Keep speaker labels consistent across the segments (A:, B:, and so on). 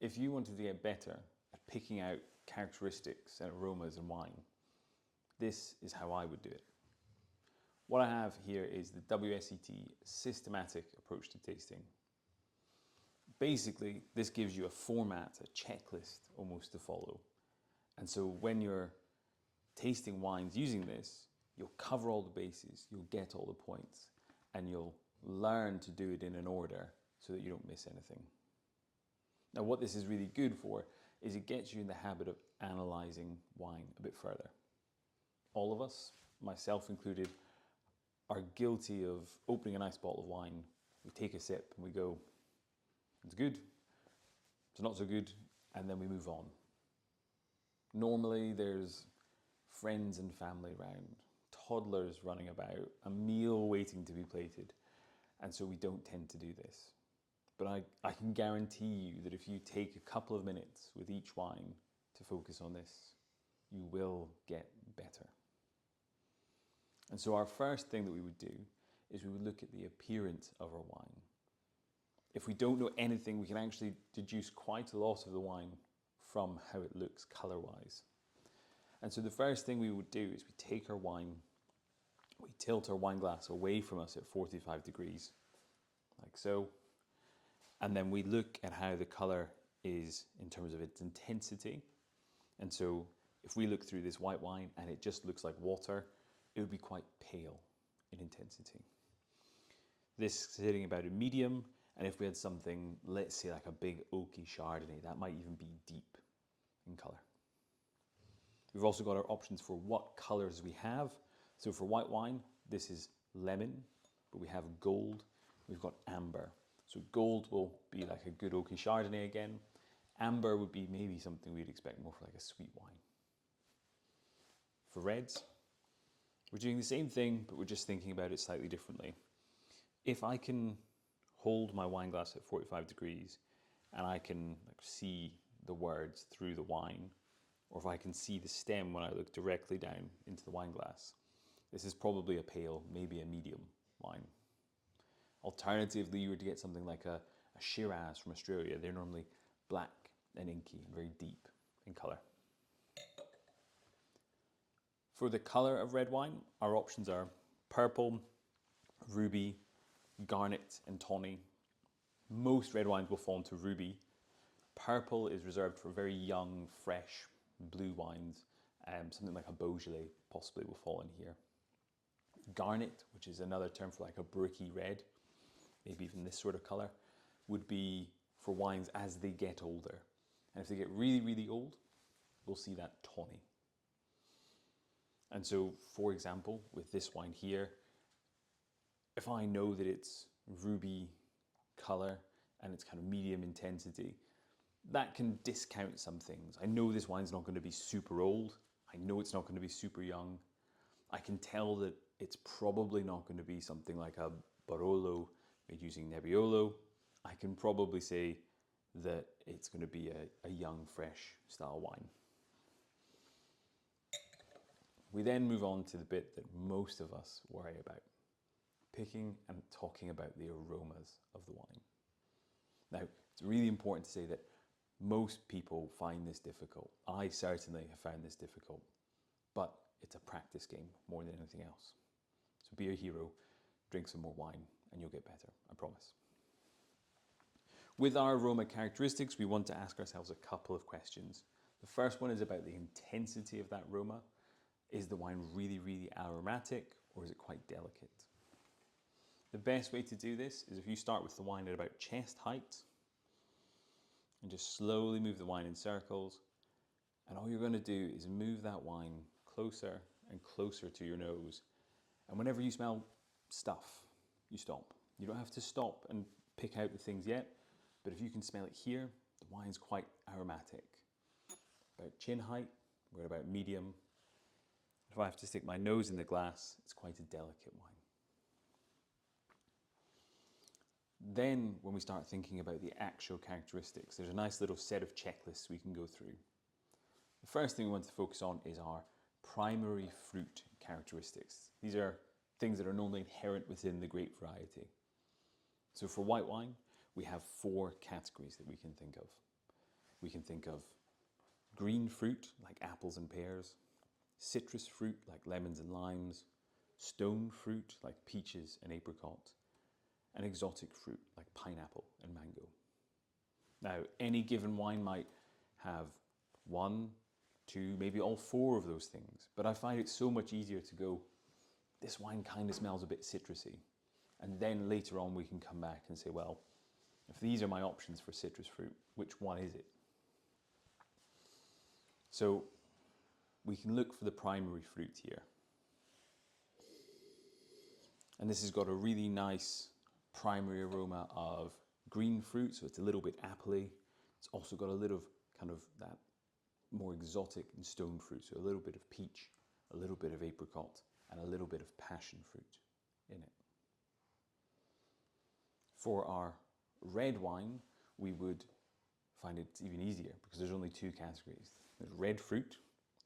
A: If you wanted to get better at picking out characteristics and aromas in wine, this is how I would do it. What I have here is the WSET Systematic approach to tasting. Basically, this gives you a format, a checklist almost to follow. And so when you're tasting wines using this, you'll cover all the bases, you'll get all the points, and you'll learn to do it in an order so that you don't miss anything. Now, what this is really good for is it gets you in the habit of analysing wine a bit further. All of us, myself included, are guilty of opening a nice bottle of wine. We take a sip and we go, it's good, it's not so good, and then we move on. Normally there's friends and family around, toddlers running about, a meal waiting to be plated, and so we don't tend to do this. But I can guarantee you that if you take a couple of minutes with each wine to focus on this, you will get better. And so our first thing that we would do is we would look at the appearance of our wine. If we don't know anything, we can actually deduce quite a lot of the wine from how it looks colour-wise. And so the first thing we would do is we take our wine, we tilt our wine glass away from us at 45 degrees, like so. And then we look at how the colour is in terms of its intensity. And so if we look through this white wine and it just looks like water, it would be quite pale in intensity. This sitting about a medium, and if we had something, let's say like a big oaky Chardonnay, that might even be deep in colour. We've also got our options for what colours we have. So for white wine, this is lemon, but we have gold, we've got amber. So gold will be like a good oaky Chardonnay again. Amber would be maybe something we'd expect more for like a sweet wine. For reds, we're doing the same thing, but we're just thinking about it slightly differently. If I can hold my wine glass at 45 degrees and I can see the words through the wine, or if I can see the stem when I look directly down into the wine glass, this is probably a pale, maybe a medium wine. Alternatively, you were to get something like a Shiraz from Australia. They're normally black and inky and very deep in colour. For the colour of red wine, our options are purple, ruby, garnet and tawny. Most red wines will fall into ruby. Purple is reserved for very young, fresh, blue wines. Something like a Beaujolais possibly will fall in here. Garnet, which is another term for like a bricky red, maybe even this sort of colour, would be for wines as they get older. And if they get really, really old, we'll see that tawny. And so, for example, with this wine here, if I know that it's ruby colour and it's kind of medium intensity, that can discount some things. I know this wine's not going to be super old. I know it's not going to be super young. I can tell that it's probably not going to be something like a Barolo made using Nebbiolo. I can probably say that it's going to be a young, fresh style wine. We then move on to the bit that most of us worry about, picking and talking about the aromas of the wine. Now, it's really important to say that most people find this difficult. I certainly have found this difficult, but it's a practice game more than anything else. So be a hero, drink some more wine, and you'll get better, I promise. With our aroma characteristics, we want to ask ourselves a couple of questions. The first one is about the intensity of that aroma. Is the wine really, really aromatic, or is it quite delicate? The best way to do this is if you start with the wine at about chest height and just slowly move the wine in circles. And all you're going to do is move that wine closer and closer to your nose. And whenever you smell stuff, you stop. You don't have to stop and pick out the things yet, but if you can smell it here, the wine's quite aromatic. About chin height, we're at about medium. If I have to stick my nose in the glass, it's quite a delicate wine. Then, when we start thinking about the actual characteristics, there's a nice little set of checklists we can go through. The first thing we want to focus on is our primary fruit characteristics. These are things that are normally inherent within the grape variety. So for white wine, we have 4 categories that we can think of. We can think of green fruit like apples and pears, citrus fruit like lemons and limes, stone fruit like peaches and apricot, and exotic fruit like pineapple and mango. Now, any given wine might have one, two, maybe all four of those things, but I find it so much easier to go, this wine kind of smells a bit citrusy. And then later on we can come back and say, well, if these are my options for citrus fruit, which one is it? So we can look for the primary fruit here. And this has got a really nice primary aroma of green fruit, so it's a little bit appley. It's also got a little kind of that more exotic and stone fruit, so a little bit of peach, a little bit of apricot, and a little bit of passion fruit in it. For our red wine, we would find it even easier because there's only two categories. There's red fruit,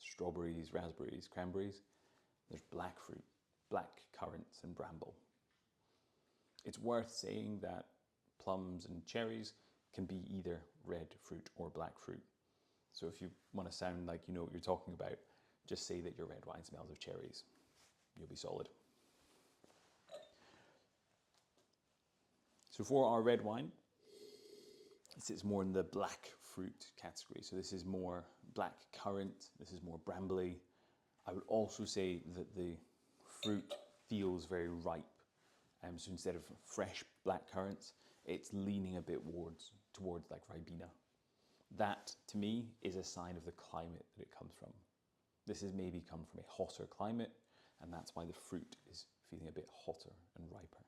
A: strawberries, raspberries, cranberries. There's black fruit, black currants and bramble. It's worth saying that plums and cherries can be either red fruit or black fruit. So if you want to sound like you know what you're talking about, just say that your red wine smells of cherries. You'll be solid. So for our red wine, it sits more in the black fruit category. So this is more black currant, this is more brambly. I would also say that the fruit feels very ripe. So instead of fresh black currants, it's leaning a bit towards like Ribena. That, to me, is a sign of the climate that it comes from. This has maybe come from a hotter climate, and that's why the fruit is feeling a bit hotter and riper.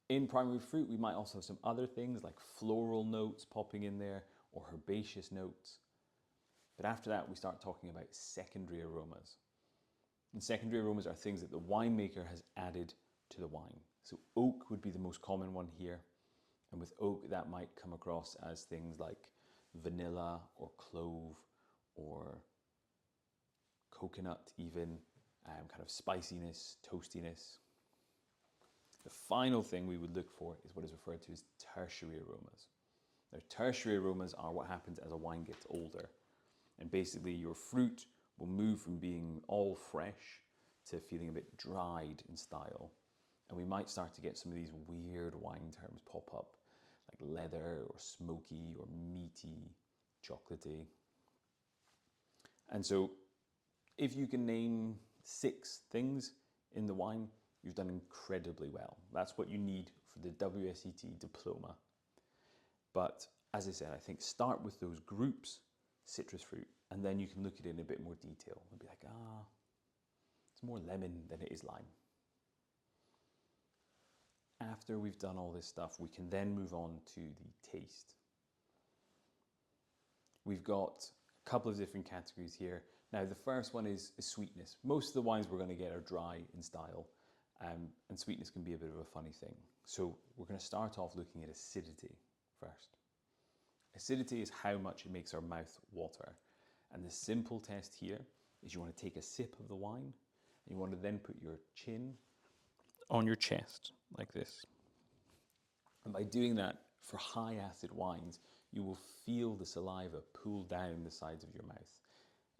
A: In primary fruit, we might also have some other things like floral notes popping in there or herbaceous notes. But after that, we start talking about secondary aromas. And secondary aromas are things that the winemaker has added to the wine. So oak would be the most common one here. And with oak, that might come across as things like vanilla or clove or coconut even, kind of spiciness, toastiness. The final thing we would look for is what is referred to as tertiary aromas. Now, tertiary aromas are what happens as a wine gets older. And basically your fruit will move from being all fresh to feeling a bit dried in style. And we might start to get some of these weird wine terms pop up, like leather or smoky or meaty, chocolatey. And so if you can name 6 things in the wine, you've done incredibly well. That's what you need for the WSET diploma. But as I said, I think start with those groups, citrus fruit, and then you can look at it in a bit more detail and be like, it's more lemon than it is lime. After we've done all this stuff, we can then move on to the taste. We've got a couple of different categories here. Now, the first one is sweetness. Most of the wines we're going to get are dry in style, and sweetness can be a bit of a funny thing. So we're going to start off looking at acidity first. Acidity is how much it makes our mouth water. And the simple test here is you want to take a sip of the wine, and you want to then put your chin on your chest like this. And by doing that, for high acid wines, you will feel the saliva pool down the sides of your mouth.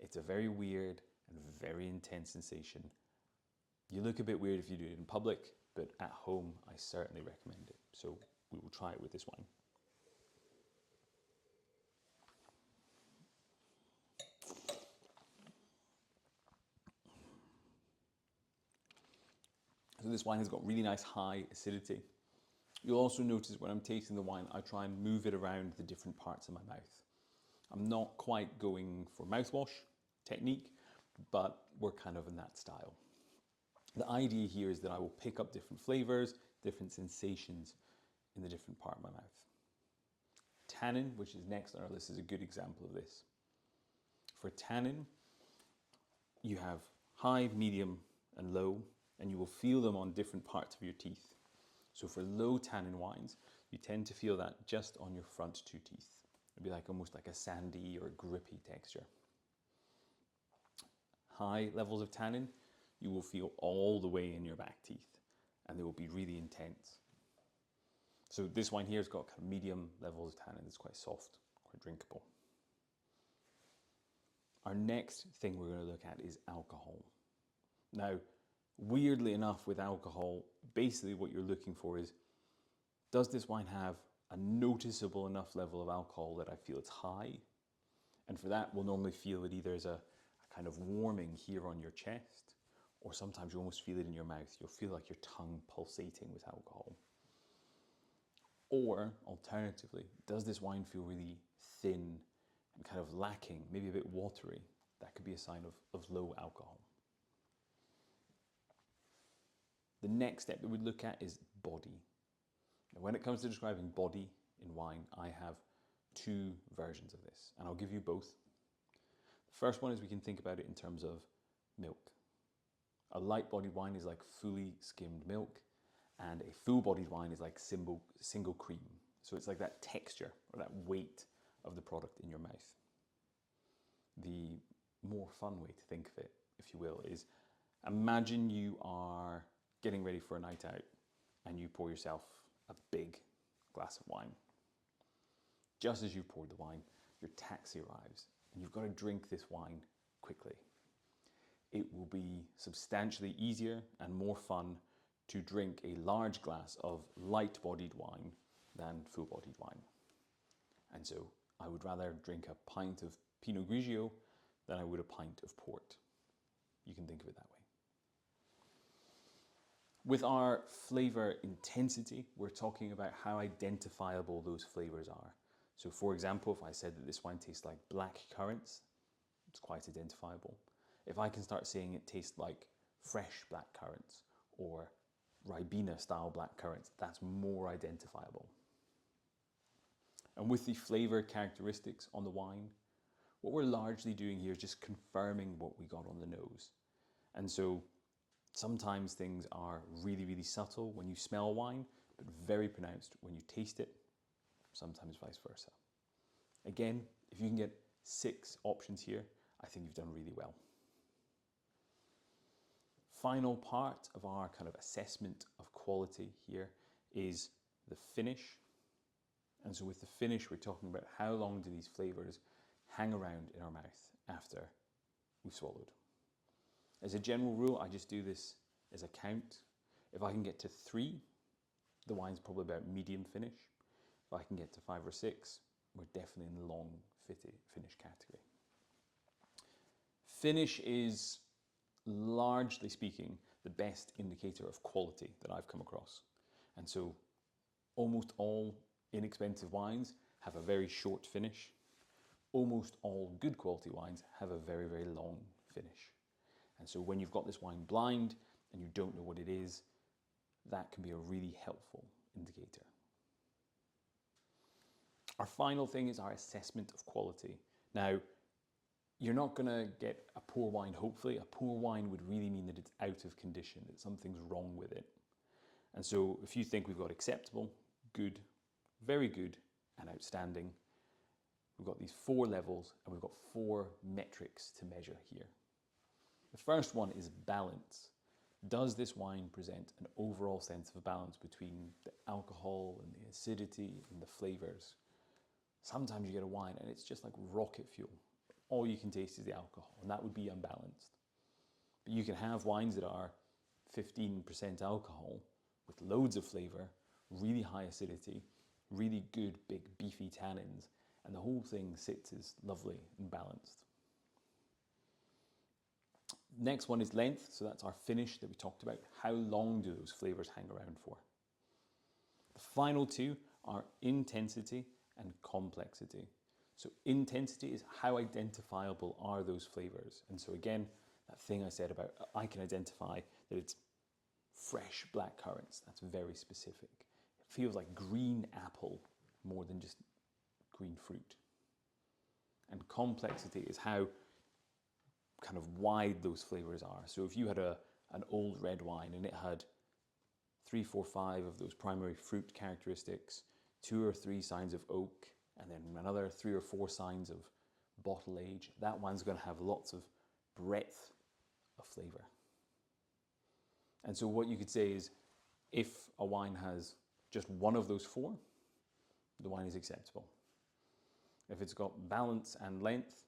A: It's a very weird and very intense sensation. You look a bit weird if you do it in public, but at home, I certainly recommend it. So we will try it with this wine. So this wine has got really nice high acidity. You'll also notice when I'm tasting the wine, I try and move it around the different parts of my mouth. I'm not quite going for mouthwash technique, but we're kind of in that style. The idea here is that I will pick up different flavors, different sensations in the different part of my mouth. Tannin, which is next on our list, is a good example of this. For tannin, you have high, medium, and low, and you will feel them on different parts of your teeth. So for low tannin wines, you tend to feel that just on your front 2 teeth. It'd be like almost like a sandy or grippy texture. High levels of tannin, you will feel all the way in your back teeth, and they will be really intense. So this wine here has got kind of medium levels of tannin. It's quite soft, quite drinkable. Our next thing we're going to look at is alcohol. Now, weirdly enough, with alcohol, basically what you're looking for is, does this wine have a noticeable enough level of alcohol that I feel it's high? And for that, we'll normally feel it either as a kind of warming here on your chest, or sometimes you almost feel it in your mouth. You'll feel like your tongue pulsating with alcohol. Or, alternatively, does this wine feel really thin and kind of lacking, maybe a bit watery? That could be a sign of low alcohol. The next step that we'd look at is body. Now, when it comes to describing body in wine, I have two versions of this, and I'll give you both. The first one is we can think about it in terms of milk. A light-bodied wine is like fully skimmed milk, and a full-bodied wine is like single cream. So it's like that texture or that weight of the product in your mouth. The more fun way to think of it, if you will, is imagine you are getting ready for a night out and you pour yourself a big glass of wine. Just as you've poured the wine, your taxi arrives and you've got to drink this wine quickly. It will be substantially easier and more fun to drink a large glass of light-bodied wine than full-bodied wine. And so I would rather drink a pint of Pinot Grigio than I would a pint of port. You can think of it that way. With our flavor intensity, we're talking about how identifiable those flavors are. So for example, if I said that this wine tastes like black currants, it's quite identifiable. If I can start saying it tastes like fresh black currants or Ribena style black currants, that's more identifiable. And with the flavor characteristics on the wine, what we're largely doing here is just confirming what we got on the nose. And so sometimes things are really, really subtle when you smell wine, but very pronounced when you taste it, sometimes vice versa. Again, if you can get 6 options here, I think you've done really well. Final part of our kind of assessment of quality here is the finish. And so with the finish, we're talking about how long do these flavors hang around in our mouth after we've swallowed. As a general rule, I just do this as a count. If I can get to 3, the wine's probably about medium finish. If I can get to 5 or 6, we're definitely in the long finish category. Finish is, largely speaking, the best indicator of quality that I've come across. And so almost all inexpensive wines have a very short finish. Almost all good quality wines have a very, very long finish. And so when you've got this wine blind and you don't know what it is, that can be a really helpful indicator. Our final thing is our assessment of quality. Now, you're not going to get a poor wine, hopefully. A poor wine would really mean that it's out of condition, that something's wrong with it. And so if you think we've got acceptable, good, very good, and outstanding, we've got these 4 levels and we've got 4 metrics to measure here. The first one is balance. Does this wine present an overall sense of balance between the alcohol and the acidity and the flavors? Sometimes you get a wine and it's just like rocket fuel. All you can taste is the alcohol, and that would be unbalanced. But you can have wines that are 15% alcohol with loads of flavor, really high acidity, really good, big, beefy tannins, and the whole thing sits as lovely and balanced. Next one is length, so that's our finish that we talked about. How long do those flavors hang around for? The final 2 are intensity and complexity. So intensity is how identifiable are those flavors. And so again, that thing I said about I can identify that it's fresh black currants, that's very specific. It feels like green apple more than just green fruit. And complexity is how kind of wide those flavors are. So if you had an old red wine and it had 3, 4, 5 of those primary fruit characteristics, 2 or 3 signs of oak, and then another 3 or 4 signs of bottle age, that wine's going to have lots of breadth of flavor. And so what you could say is, if a wine has just one of those four, the wine is acceptable. If it's got balance and length,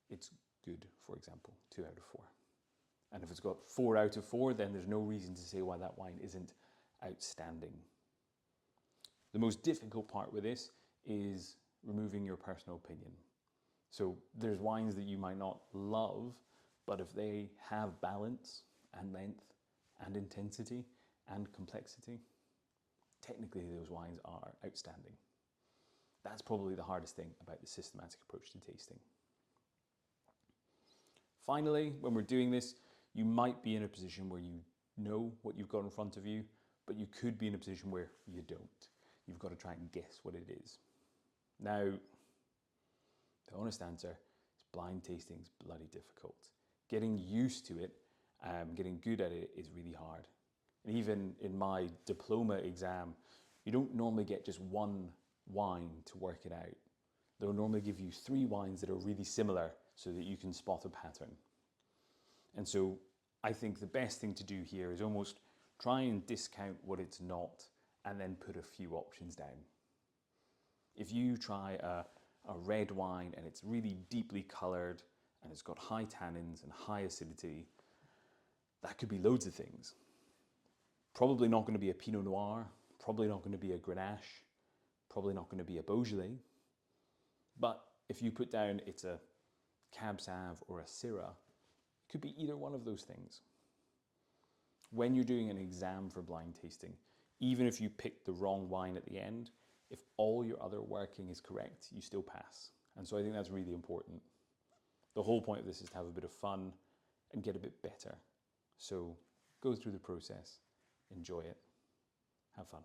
A: it's good, for example, 2 out of 4. And if it's got 4 out of 4, then there's no reason to say why that wine isn't outstanding. The most difficult part with this is removing your personal opinion. So there's wines that you might not love, but if they have balance and length and intensity and complexity, technically those wines are outstanding. That's probably the hardest thing about the systematic approach to tasting. Finally, when we're doing this, you might be in a position where you know what you've got in front of you, but you could be in a position where you don't. You've got to try and guess what it is. Now, the honest answer is blind tasting is bloody difficult. Getting used to it, getting good at it is really hard. And even in my diploma exam, you don't normally get just one wine to work it out. They'll normally give you 3 wines that are really similar so that you can spot a pattern. And so I think the best thing to do here is almost try and discount what it's not and then put a few options down. If you try a red wine and it's really deeply coloured and it's got high tannins and high acidity, that could be loads of things. Probably not going to be a Pinot Noir, probably not going to be a Grenache, probably not going to be a Beaujolais. But if you put down it's a Cab Sauv or a Syrah, it could be either one of those things. When you're doing an exam for blind tasting, even if you pick the wrong wine at the end, if all your other working is correct, you still pass. And so I think that's really important. The whole point of this is to have a bit of fun and get a bit better. So go through the process, enjoy it, have fun.